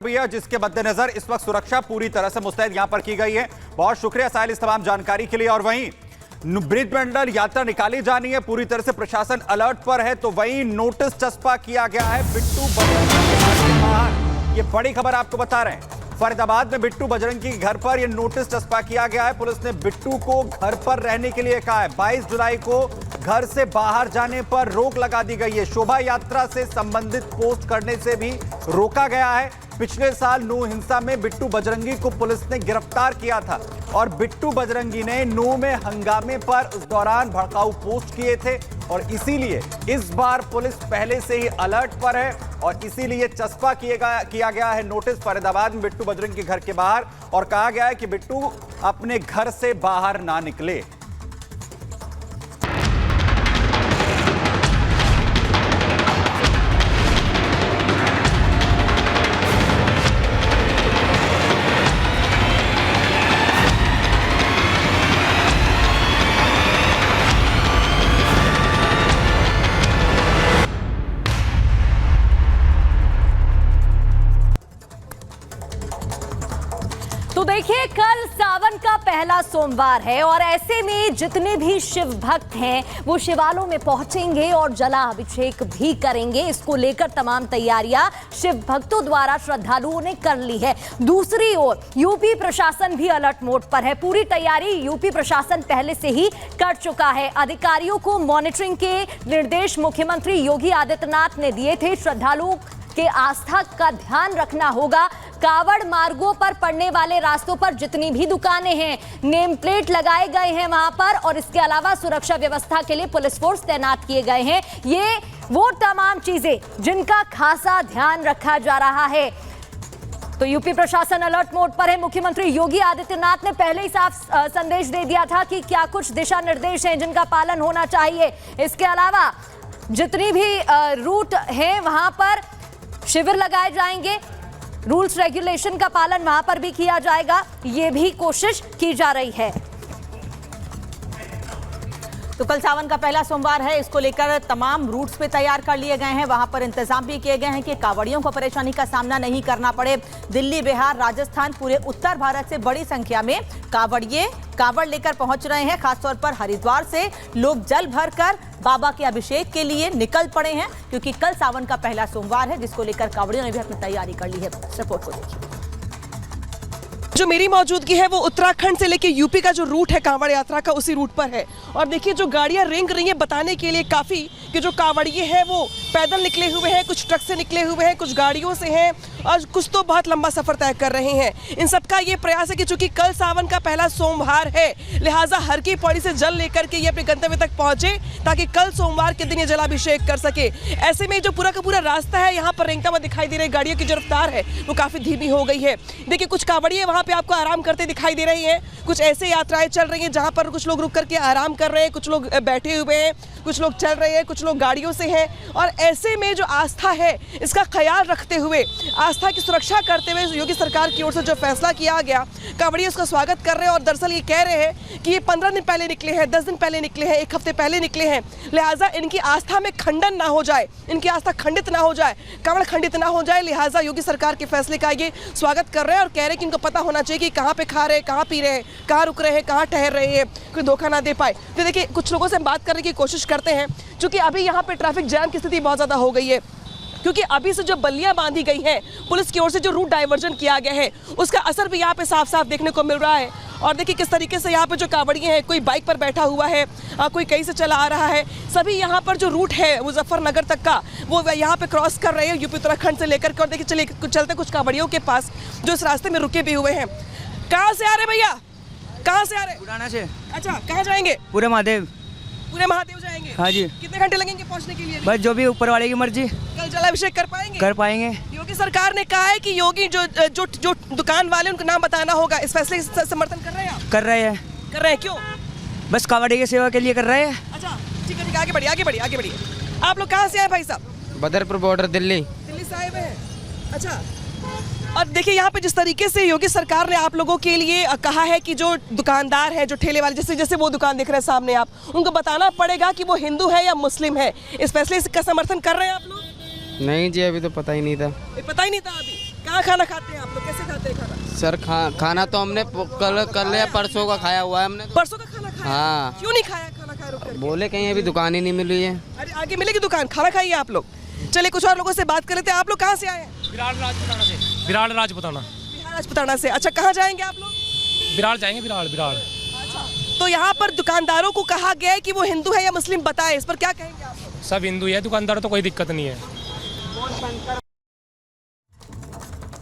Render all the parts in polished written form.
जिसके मद्देनजर इस वक्त सुरक्षा पूरी तरह से मुस्तैद यहां पर की गई है। बहुत शुक्रिया साहिल इस तमाम जानकारी के लिए। और वहीं ब्रिज मंडल यात्रा निकाली जानी है, पूरी तरह से प्रशासन अलर्ट पर है। तो वहीं नोटिस चस्पा किया गया है बिट्टू बजरंगी के बाहर। ये बड़ी खबर आपको बता रहे हैं, फरीदाबाद में बिट्टू बजरंगी के घर पर यह नोटिस चस्पा किया गया है। पुलिस ने बिट्टू को घर पर रहने के लिए कहा है। 22 जुलाई को घर से बाहर जाने पर रोक लगा दी गई है। शोभा यात्रा से संबंधित पोस्ट करने से भी रोका गया है। पिछले साल नूह हिंसा में बिट्टू बजरंगी को पुलिस ने गिरफ्तार किया था और बिट्टू बजरंगी ने नूह में हंगामे पर उस दौरान भड़काऊ पोस्ट किए थे और इसीलिए इस बार पुलिस पहले से ही अलर्ट पर है और इसीलिए चस्पा किया गया है नोटिस फरीदाबाद में बिट्टू बजरंगी के घर के बाहर और कहा गया है कि बिट्टू अपने घर से बाहर ना निकले। तो देखिए, कल सावन का पहला सोमवार है और ऐसे में जितने भी शिव भक्त हैं वो शिवालयों में पहुंचेंगे और जलाभिषेक भी करेंगे। इसको लेकर तमाम तैयारियां शिव भक्तों द्वारा श्रद्धालुओं ने कर ली है। दूसरी ओर यूपी प्रशासन भी अलर्ट मोड पर है। पूरी तैयारी यूपी प्रशासन पहले से ही कर चुका है। अधिकारियों को मॉनिटरिंग के निर्देश मुख्यमंत्री योगी आदित्यनाथ ने दिए थे। श्रद्धालुओं के आस्था का ध्यान रखना होगा। कावड़ मार्गों पर पड़ने वाले रास्तों पर जितनी भी दुकानें हैं, नेम प्लेट लगाए गए हैं वहां पर और इसके अलावा सुरक्षा व्यवस्था के लिए पुलिस फोर्स तैनात किए गए हैं। ये वो तमाम चीजें जिनका खासा ध्यान रखा जा रहा है। तो यूपी प्रशासन अलर्ट मोड पर है। मुख्यमंत्री योगी आदित्यनाथ ने पहले ही साफ संदेश दे दिया था कि क्या कुछ दिशा निर्देश हैं जिनका पालन होना चाहिए। इसके अलावा जितनी भी रूट है वहां पर शिविर लगाए जाएंगे, रूल्स रेगुलेशन का पालन वहां पर भी किया जाएगा, ये भी कोशिश की जा रही है। तो कल सावन का पहला सोमवार है, इसको लेकर तमाम रूट्स पे तैयार कर लिए गए हैं। वहां पर इंतजाम भी किए गए हैं कि कांवड़ियों को परेशानी का सामना नहीं करना पड़े। दिल्ली, बिहार, राजस्थान, पूरे उत्तर भारत से बड़ी संख्या में कांवड़ लेकर पहुंच रहे हैं। खासतौर पर हरिद्वार से लोग जल भरकर बाबा के अभिषेक के लिए निकल पड़े हैं, क्योंकि कल सावन का पहला सोमवार है, जिसको लेकर कांवड़ियों ने भी अपनी तैयारी कर ली है। रिपोर्ट को देखिए। जो मेरी मौजूदगी है वो उत्तराखंड से लेके यूपी का जो रूट है कांवड़ यात्रा का, उसी रूट पर है। और देखिए जो गाड़ियां रेंग रही हैं बताने के लिए काफ़ी कि जो कांवड़िए हैं वो पैदल निकले हुए हैं, कुछ ट्रक से निकले हुए हैं, कुछ गाड़ियों से हैं और कुछ तो बहुत लंबा सफ़र तय कर रहे हैं। इन सबका ये प्रयास है कि चूंकि कल सावन का पहला सोमवार है, लिहाजा हर की पौड़ी से जल लेकर के ये अपने गंतव्य तक पहुँचे ताकि कल सोमवार के दिन ये जलाभिषेक कर सके। ऐसे में जो पूरा का पूरा रास्ता है यहाँ पर रेंगता हुआ दिखाई दे रही है। गाड़ियों की जो रफ्तार है वो काफ़ी धीमी हो गई है। देखिए कुछ कांवड़िए वहाँ पे आपको आराम करते दिखाई दे रही हैं। कुछ ऐसे यात्राएं चल रही हैं जहाँ पर कुछ लोग रुक करके आराम कर रहे हैं, कुछ लोग बैठे हुए हैं, कुछ लोग चल रहे हैं, कुछ लोग गाड़ियों से हैं। और ऐसे में जो आस्था है इसका ख्याल रखते हुए, आस्था की सुरक्षा करते हुए योगी सरकार की ओर से जो फैसला किया गया, कांवड़िए उसका स्वागत कर रहे हैं। और दरअसल ये कह रहे हैं कि ये 15 दिन पहले निकले हैं, 10 दिन पहले निकले हैं, 1 हफ्ते पहले निकले हैं, लिहाजा इनकी आस्था में खंडन ना हो जाए, इनकी आस्था खंडित ना हो जाए, कांवड़ खंडित ना हो जाए। लिहाजा योगी सरकार के फैसले का ये स्वागत कर रहे हैं और कह रहे हैं कि इनको पता होना चाहिए कि कहाँ पे खा रहे हैं, कहाँ पी रहे हैं, कहाँ रुक रहे हैं, कहाँ ठहर रहे हैं, कोई धोखा ना दे पाए। तो देखिए कुछ लोगों से बात करने की कोशिश करते हैं, क्योंकि अभी यहाँ पे ट्रैफिक जैम की स्थिति बहुत ज़्यादा हो गई है। क्योंकि अभी से जो बल्लियां बांधी गई हैं, पुलिस की ओर से जो रूट डाइवर्जन किया गया है, उसका असर भी यहाँ पे साफ साफ देखने को मिल रहा है। और देखिए किस तरीके से यहाँ पे जो कांवड़िए हैं, कोई बाइक पर बैठा हुआ है, कोई कहीं से चला आ रहा है। सभी यहाँ पर जो रूट है मुजफ्फरनगर तक का, वो यहाँ पे क्रॉस कर रहे हैं यूपी उत्तराखंड से लेकर के। और देखिए चलते कुछ कांवड़ियों के पास जो इस रास्ते में रुके भी हुए हैं। कहाँ से आ रहे भैया, कहाँ से आ रहे? बुढ़ाना से। अच्छा, कहाँ जाएंगे? पूरे महादेव जाएंगे। हाँ जी। कितने घंटे लगेंगे पहुँचने के लिए? बस जो भी ऊपर वाले की मर्जी। कल जलाभिषेक कर पाएंगे? कर पाएंगे। योगी सरकार ने कहा है कि योगी जो दुकान वाले उनका नाम बताना होगा। इस फैसले से समर्थन कर रहे हैं आप? कर रहे हैं। कर रहे हैं, क्यों? बस कांवड़िए की सेवा के लिए कर रहे हैं। अच्छा ठीक है, आगे बढ़िए। आप लोग कहाँ से आए भाई साहब? बदरपुर बॉर्डर, दिल्ली से आए हुए हैं। अच्छा, और देखिए यहाँ पे जिस तरीके से योगी सरकार ने आप लोगों के लिए कहा है कि जो दुकानदार है, जो ठेले वाले, जैसे जैसे वो दुकान दिख रहे हैं सामने, आप उनको बताना पड़ेगा कि वो हिंदू है या मुस्लिम है। इस फैसले का समर्थन कर रहे हैं आप लोग? नहीं जी, अभी तो पता ही नहीं था। पता ही नहीं था अभी? कहाँ खाना खाते हैं आप लोग, कैसे खाते हैं खाना? सर खाना तो हमने कल या परसों का खाया हुआ है हमने। परसों का खाना खाया? हाँ। क्यों नहीं खाया खाना खाया रुक करके? बोले कहीं अभी दुकान ही नहीं मिली है। अरे आगे मिलेगी दुकान, खाना खाइए आप लोग। चलिए कुछ और लोगों से बात कर लेते हैं। आप लोग कहाँ से आए हैं? विराट राजपुताना से। विराट राजपुताना। बिहार राजपुताना से। अच्छा, कहाँ जाएंगे आप लोग? विराट जाएंगे, विराट। तो यहाँ पर दुकानदारों को कहा गया है कि वो हिंदू है या मुस्लिम बताए, इस पर क्या कहेंगे आप लोग? सब हिंदू है, दुकानदार तो कोई दिक्कत नहीं है।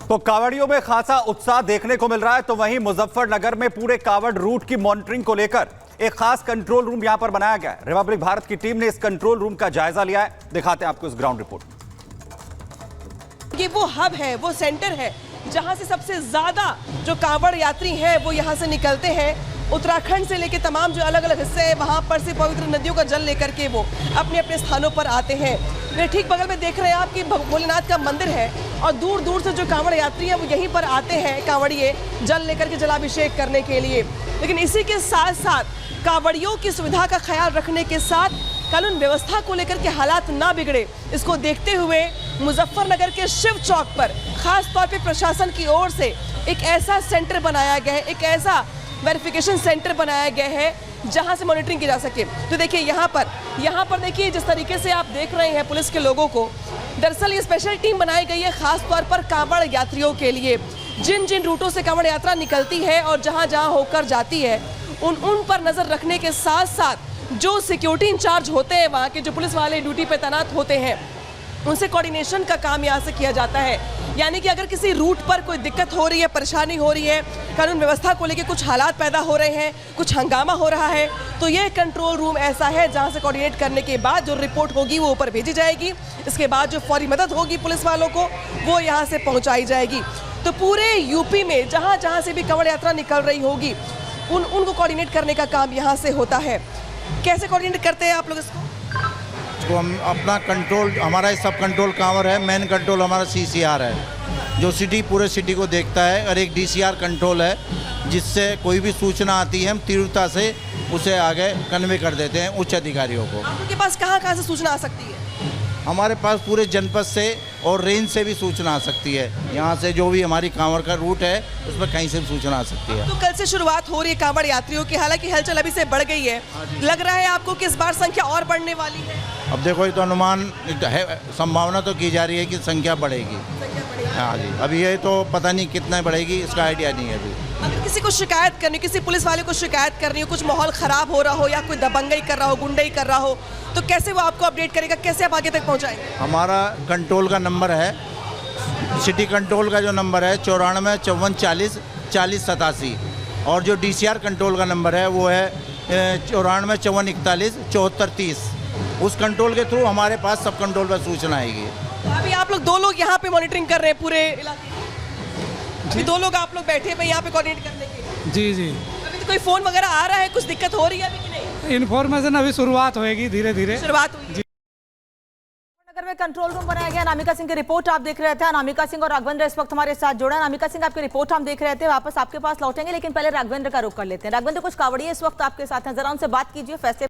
तो कांवड़ियों में खासा उत्साह देखने को मिल रहा है, तो वहीं मुजफ्फरनगर में पूरे कांवड़ रूट की मॉनिटरिंग को लेकर एक खास कंट्रोल रूम यहां पर बनाया गया है। रिपब्लिक भारत की टीम ने इस कंट्रोल रूम का जायजा लिया है, दिखाते हैं आपको इस ग्राउंड रिपोर्ट। ये वो हब है, वो सेंटर है जहां से सबसे ज्यादा जो कांवड़ यात्री हैं वो यहां से निकलते हैं। उत्तराखंड से लेके तमाम जो अलग अलग हिस्से हैं वहां पर से पवित्र नदियों का जल लेकर के वो अपने अपने स्थानों पर आते हैं। मेरे ठीक बगल में देख रहे हैं आप कि भोलेनाथ का मंदिर है और दूर दूर से जो कांवड़ यात्री हैं वो यहीं पर आते हैं, कांवड़िए जल लेकर के जलाभिषेक करने के लिए। लेकिन इसी के साथ साथ कांवड़ियों की सुविधा का ख्याल रखने के साथ कानून व्यवस्था को लेकर के हालात ना बिगड़े, इसको देखते हुए मुजफ्फरनगर के शिव चौक पर खास तौर पे प्रशासन की ओर से एक ऐसा सेंटर बनाया गया है, एक ऐसा वेरिफिकेशन सेंटर बनाया गया है जहां से मॉनिटरिंग की जा सके। तो देखिए यहाँ पर देखिए जिस तरीके से आप देख रहे हैं पुलिस के लोगों को, दरअसल ये स्पेशल टीम बनाई गई है खास तौर पर कांवड़ यात्रियों के लिए। जिन जिन रूटों से कांवड़ यात्रा निकलती है और जहां जहां होकर जाती है उन पर नजर रखने के साथ साथ जो सिक्योरिटी इंचार्ज होते हैं, वहाँ के जो पुलिस वाले ड्यूटी पे तैनात होते हैं, उनसे कोऑर्डिनेशन का काम यहाँ से किया जाता है। यानी कि अगर किसी रूट पर कोई दिक्कत हो रही है, परेशानी हो रही है, कानून व्यवस्था को लेकर कुछ हालात पैदा हो रहे हैं, कुछ हंगामा हो रहा है, तो ये कंट्रोल रूम ऐसा है जहाँ से कोऑर्डिनेट करने के बाद जो रिपोर्ट होगी वो ऊपर भेजी जाएगी। इसके बाद जो फौरी मदद होगी पुलिस वालों को वो यहाँ से पहुँचाई जाएगी। तो पूरे यूपी में जहाँ जहाँ से भी कांवड़ यात्रा निकल रही होगी उनको कोऑर्डिनेट करने का काम यहाँ से होता है। कैसे कोऑर्डिनेट करते हैं आप लोग इसको? तो हम अपना कंट्रोल, हमारा सब कंट्रोल कांवड़ है, मेन कंट्रोल हमारा CCR है जो पूरे सिटी को देखता है, और एक DCR कंट्रोल है जिससे कोई भी सूचना आती है हम तीव्रता से उसे आगे कन्वे कर देते हैं उच्च अधिकारियों को। आपके पास कहाँ से सूचना आ सकती है? हमारे पास पूरे जनपद से और रेंज से भी सूचना आ सकती है। यहाँ से जो भी हमारी कांवड़ का रूट है उस पर कहीं से भी सूचना आ सकती है। तो कल से शुरुआत हो रही है कांवड़ यात्रियों की, हालांकि हलचल अभी से बढ़ गई है, लग रहा है आपको कि इस बार संख्या और बढ़ने वाली है? अब देखो ये तो अनुमान है, संभावना तो की जा रही है कि संख्या बढ़ेगी। हाँ जी, अभी ये तो पता नहीं कितना बढ़ेगी, इसका आइडिया नहीं है अभी। अगर किसी को शिकायत करनी, किसी पुलिस वाले को शिकायत करनी हो, कुछ माहौल खराब हो रहा हो या कोई दबंगई कर रहा हो, गुंडई कर रहा हो, तो कैसे वो आपको अपडेट करेगा, कैसे आप आगे तक पहुंचाएंगे? हमारा कंट्रोल का नंबर है, सिटी कंट्रोल का जो नंबर है 94 54 40 40 87, और जो DCR कंट्रोल का नंबर है वो है 94 54 41 74 30। उस कंट्रोल के थ्रू हमारे पास सब कंट्रोल पर सूचना आएगी। अभी आप लोग 2 लोग यहाँ पे मॉनिटरिंग कर रहे हैं पूरे इलाके में, 2 लोग आप लोग बैठे हैं यहाँ पे कोऑर्डिनेट करने के? जी। अभी तो कोई फोन वगैरह आ रहा है, कुछ दिक्कत हो रही है अभी कि नहीं? इन्फॉर्मेशन अभी शुरुआत होएगी, धीरे धीरे शुरुआत हुई। नगर में कंट्रोल रूम बनाया गया। अनामिका सिंह की रिपोर्ट आप देख रहे थे। अनामिका सिंह और राघवेंद्र इस वक्त हमारे साथ जुड़ा। अनामिका सिंह, आपकी रिपोर्ट हम देख रहे थे, वापस आपके पास लौटेंगे, लेकिन पहले राघवेंद्र का रुख कर लेते हैं। राघवेंद्र, कुछ कांवड़िए इस वक्त आपके साथ हैं, जरा उनसे बात कीजिए, फैसले